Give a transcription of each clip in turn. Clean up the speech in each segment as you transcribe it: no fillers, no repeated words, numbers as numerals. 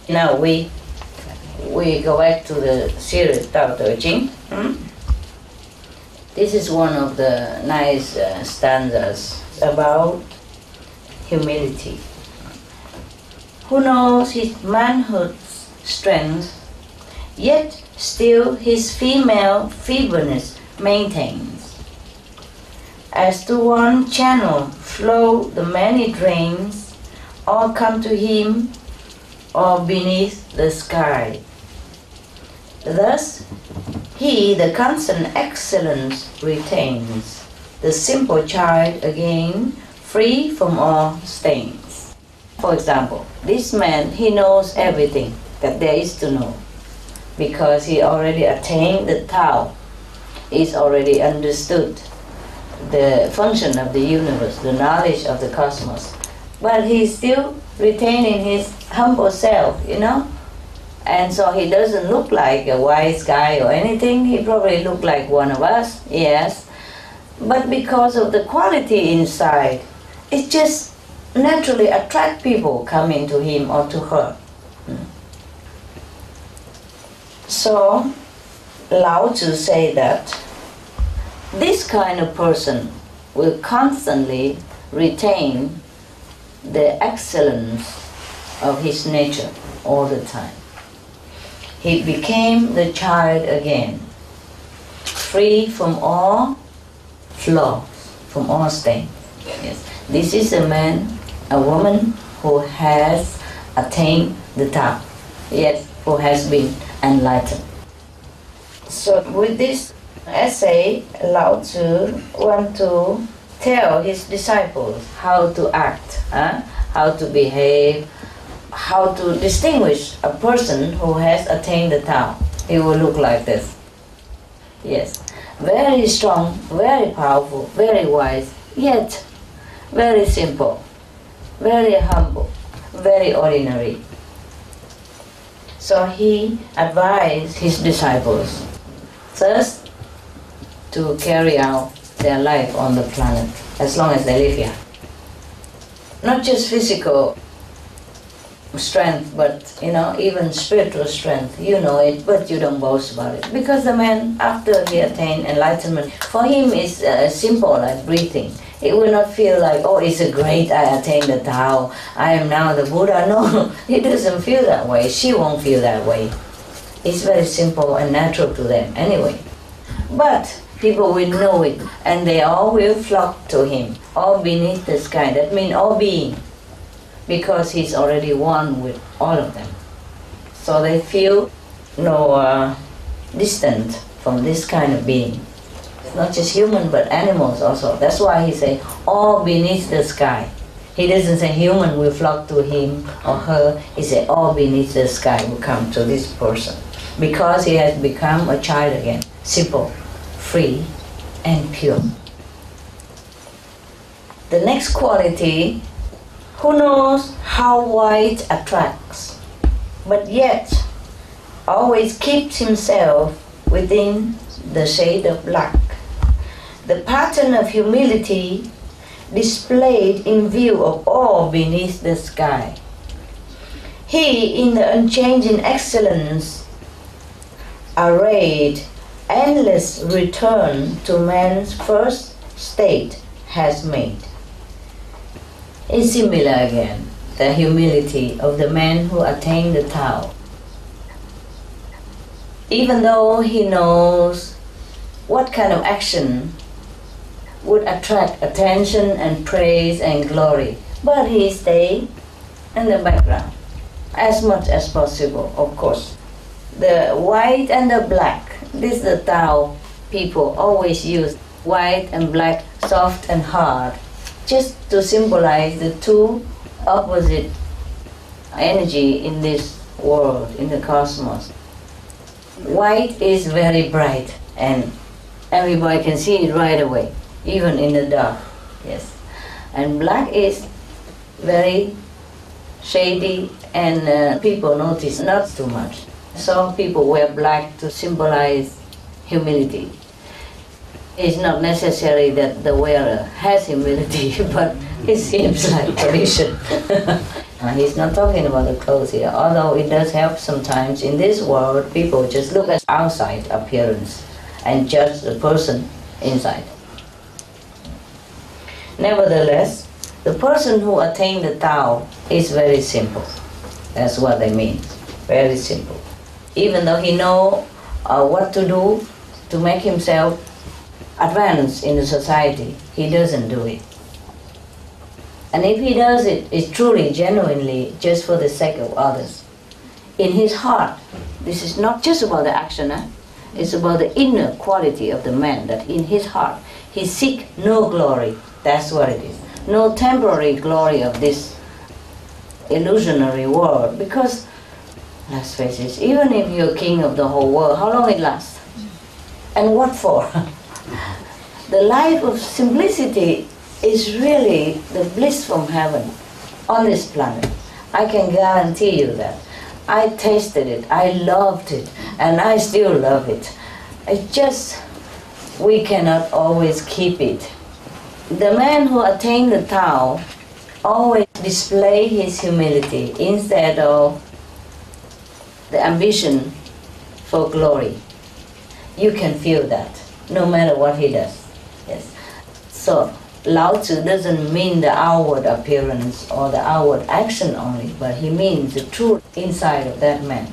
Now we go back to the series Tao Te Ching. This is one of the nice stanzas about humility. Who knows his manhood's strength, yet still his female feebleness maintains. As to one channel flow the many drains, all come to him, or beneath the sky. Thus he the constant excellence retains, the simple child again, free from all stains. For example, this man, he knows everything that there is to know, because he already attained the Tao. He's already understood the function of the universe, the knowledge of the cosmos. But he's still retaining his humble self, And so he doesn't look like a wise guy or anything. He probably look like one of us, yes. But because of the quality inside, it just naturally attract people coming to him or to her. So Lao Tzu say that this kind of person will constantly retain the excellence of his nature all the time. He became the child again, free from all flaws, from all stain. Yes. This is a man, a woman who has attained the Tao, yet who has been enlightened. So with this essay, Lao Tzu want to tell his disciples how to act, how to behave, how to distinguish a person who has attained the Tao. He will look like this. Yes, very strong, very powerful, very wise, yet very simple, very humble, very ordinary. So he advised his disciples first to carry out their life on the planet as long as they live here. Not just physical strength, but even spiritual strength. You know it, but you don't boast about it. Because the man, after he attained enlightenment, for him is simple like breathing. It will not feel like, oh, it's a great, I attained the Tao, I am now the Buddha. No, he doesn't feel that way. She won't feel that way. It's very simple and natural to them anyway. But people will know it, and they all will flock to him, all beneath the sky. That means all being, because he's already one with all of them. So they feel no distant from this kind of being. Not just human, but animals also. That's why he say, all beneath the sky. He doesn't say human will flock to him or her. He say, all beneath the sky will come to this person. Because he has become a child again. Simple, free, and pure. The next quality, who knows how white attracts, but yet always keeps himself within the shade of black. The pattern of humility displayed in view of all beneath the sky. He, in the unchanging excellence, arrayed endless return to man's first state has made. It's similar again, the humility of the man who attained the Tao. Even though he knows what kind of action would attract attention and praise and glory, but he stays in the background as much as possible, of course. The white and the black, this is the Tao people always use, white and black, soft and hard, just to symbolize the two opposite energy in this world, in the cosmos. White is very bright and everybody can see it right away, even in the dark, yes. And black is very shady and people notice not too much. Some people wear black to symbolize humility. It's not necessary that the wearer has humility, but it seems like tradition. He's not talking about the clothes here, although it does help sometimes. In this world, people just look at outside appearance and judge the person inside. Nevertheless, the person who attained the Tao is very simple. That's what they mean. Very simple. Even though he knows what to do to make himself advance in the society, he doesn't do it. And if he does it, it's truly, genuinely, just for the sake of others. In his heart, this is not just about the action, it's about the inner quality of the man, that in his heart, he seeks no glory. That's what it is. No temporary glory of this illusionary world. Because, let's face it, even if you're king of the whole world, how long it lasts? And what for? The life of simplicity is really the bliss from heaven on this planet. I can guarantee you that. I tasted it, I loved it, and I still love it. It's just, we cannot always keep it. The man who attained the Tao always display his humility instead of the ambition for glory. You can feel that, no matter what he does. Yes. So, Lao Tzu doesn't mean the outward appearance or the outward action only, but he means the truth inside of that man.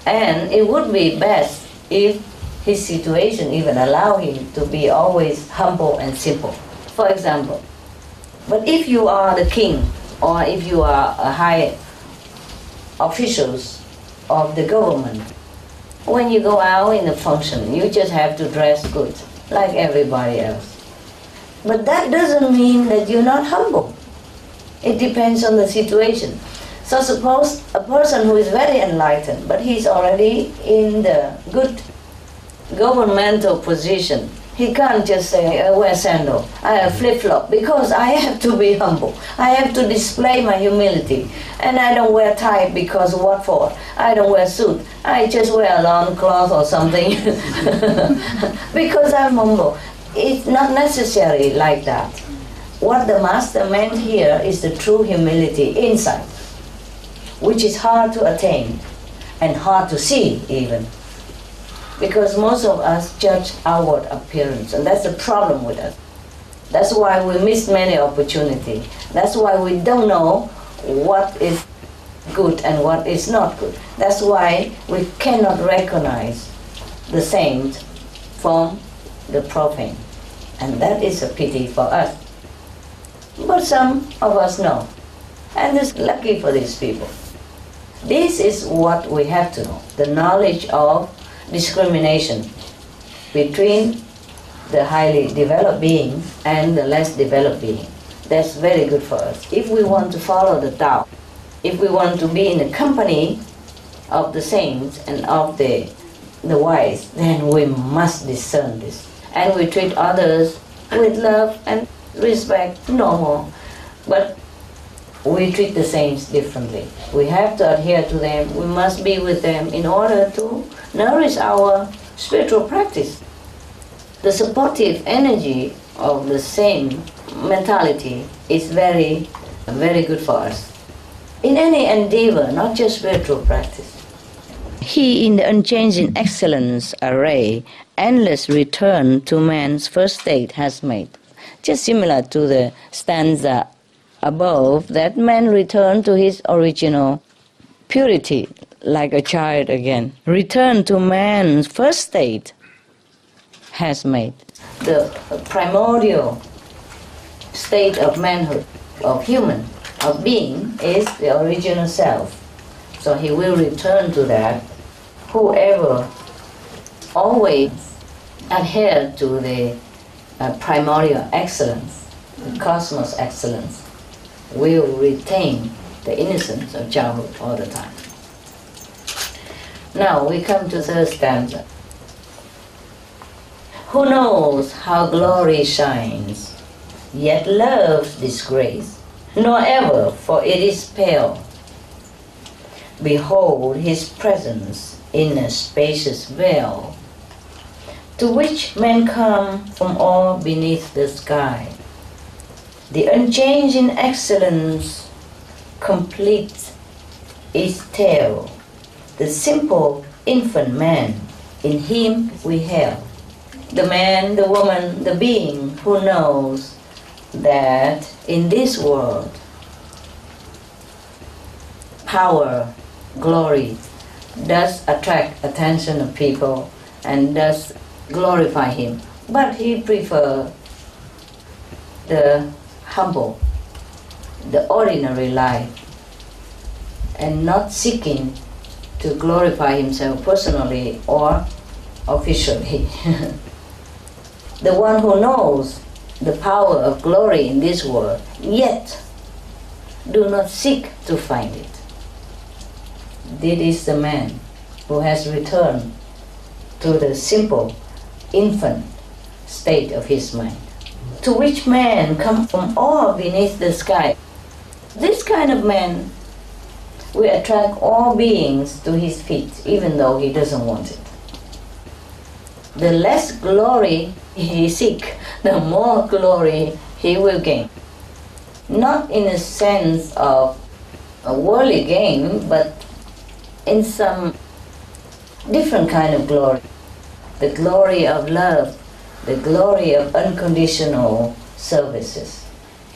And it would be best if his situation even allow him to be always humble and simple. For example, but if you are the king, or if you are a high officials of the government, when you go out in a function, you just have to dress good, like everybody else. But that doesn't mean that you're not humble. It depends on the situation. So suppose a person who is very enlightened, but he's already in the good governmental position, he can't just say, I wear sandal, I have flip-flop, because I have to be humble. I have to display my humility. And I don't wear tie because what for? I don't wear suit. I just wear a long cloth or something because I'm humble. It's not necessary like that. What the master meant here is the true humility inside, which is hard to attain and hard to see even. Because most of us judge outward appearance, and that's the problem with us. That's why we miss many opportunities. That's why we don't know what is good and what is not good. That's why we cannot recognize the saint from the profane. And that is a pity for us. But some of us know. And it's lucky for these people. This is what we have to know. The knowledge of discrimination between the highly developed being and the less developed being. That's very good for us. If we want to follow the Tao, if we want to be in the company of the saints and of the wise, then we must discern this. And we treat others with love and respect, normal. But we treat the saints differently. We have to adhere to them. We must be with them in order to nourish our spiritual practice. The supportive energy of the same mentality is very, very good for us. In any endeavor, not just spiritual practice. He in the unchanging excellence array, endless return to man's first state has made. Just similar to the stanza above, that man returned to his original purity, like a child again. Return to man's first state has made. The primordial state of manhood, of human, of being, is the original self. So he will return to that. Whoever always adhere to the primordial excellence, the cosmos excellence, will retain the innocence of childhood all the time. Now we come to third stanza. Who knows how glory shines, yet loves disgrace, nor ever, for it is pale. Behold his presence in a spacious veil, to which men come from all beneath the sky. The unchanging excellence completes its tale. The simple infant man, in him we have. The man, the woman, the being who knows that in this world, power, glory does attract attention of people and does glorify him. But he prefers the humble, the ordinary life, and not seeking to glorify himself personally or officially. The one who knows the power of glory in this world, yet do not seek to find it. This is the man who has returned to the simple, infant state of his mind, to which man comes from all beneath the sky. This kind of man will attract all beings to his feet, even though he doesn't want it. The less glory he seeks, the more glory he will gain. Not in a sense of a worldly gain, but in some different kind of glory. The glory of love, the glory of unconditional services.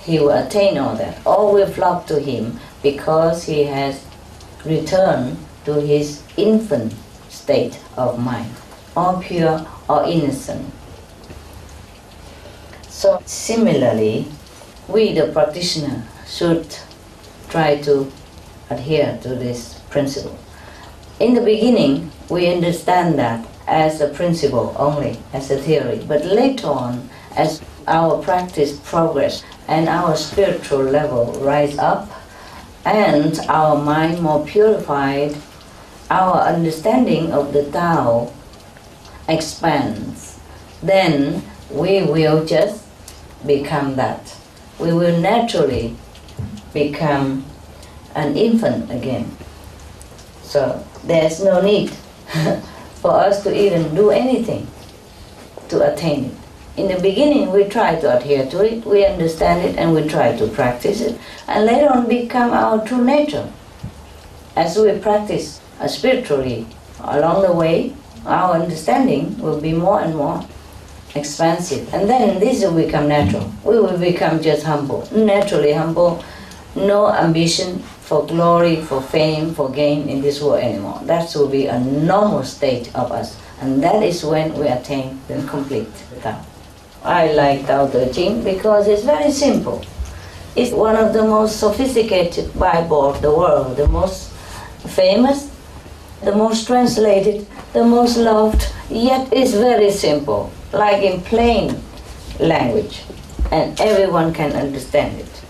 He will attain all that. All will flock to him because he has returned to his infant state of mind, or pure or innocent. So similarly, we the practitioner should try to adhere to this principle. In the beginning, we understand that as a principle only, as a theory, but later on, as our practice progress and our spiritual level rise up, and our mind more purified, our understanding of the Tao expands, then we will just become that. We will naturally become an infant again. So there's no need for us to even do anything to attain it. In the beginning, we try to adhere to it, we understand it, and we try to practice it, and later on become our true nature. As we practice spiritually along the way, our understanding will be more and more expansive, and then this will become natural. We will become just humble, naturally humble, no ambition for glory, for fame, for gain in this world anymore. That will be a normal state of us, and that is when we attain the complete Tao. I like Tao Te Ching because it's very simple. It's one of the most sophisticated Bible of the world, the most famous, the most translated, the most loved, yet it's very simple, like in plain language, and everyone can understand it.